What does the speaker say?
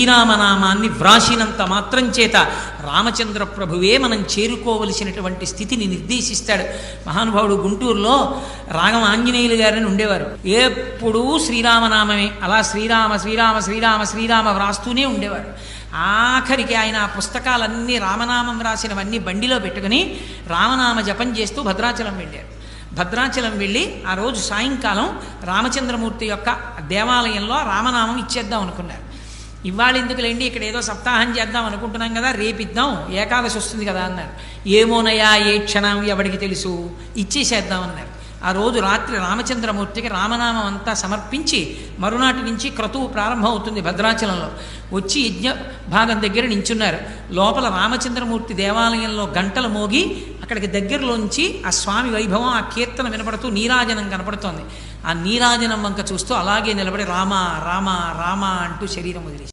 శ్రీరామనామాన్ని వ్రాసినంత మాత్రం చేత రామచంద్ర ప్రభువే మనం చేరుకోవలసినటువంటి స్థితిని నిర్దేశిస్తాడు. మహానుభావుడు గుంటూరులో రాగం ఆంజనేయులు గారని ఉండేవారు. ఎప్పుడూ శ్రీరామనామమే, అలా శ్రీరామ శ్రీరామ శ్రీరామ శ్రీరామ వ్రాస్తూనే ఉండేవారు. ఆఖరికి ఆయన ఆ పుస్తకాలన్నీ రామనామం రాసినవన్నీ బండిలో పెట్టుకుని రామనామ జపం చేస్తూ భద్రాచలం వెళ్ళారు. భద్రాచలం వెళ్ళి ఆ రోజు సాయంకాలం రామచంద్రమూర్తి యొక్క దేవాలయంలో రామనామం ఇచ్చేద్దాం అనుకున్నారు. ఇవాళ ఎందుకులేండి, ఇక్కడ ఏదో సప్తాహం చేద్దాం అనుకుంటున్నాం కదా, రేపిద్దాం, ఏకాదశి వస్తుంది కదా అన్నారు. ఏమోనయా ఏ క్షణం ఎవడికి తెలుసు, ఇచ్చేసేద్దాం అన్నారు. ఆ రోజు రాత్రి రామచంద్రమూర్తికి రామనామం అంతా సమర్పించి మరునాటి నుంచి క్రతువు ప్రారంభం అవుతుంది. భద్రాచలంలో వచ్చి యజ్ఞ భాగం దగ్గర నించున్నారు. లోపల రామచంద్రమూర్తి దేవాలయంలో గంటలు మోగి అక్కడికి దగ్గరలోంచి ఆ స్వామి వైభవం, ఆ కీర్తన వినపడుతూ నీరాజనం కనపడుతోంది. ఆ నీరాజనం వంక చూస్తూ అలాగే నిలబడి రామ రామ రామ అంటూ శరీరం వదిలేశారు.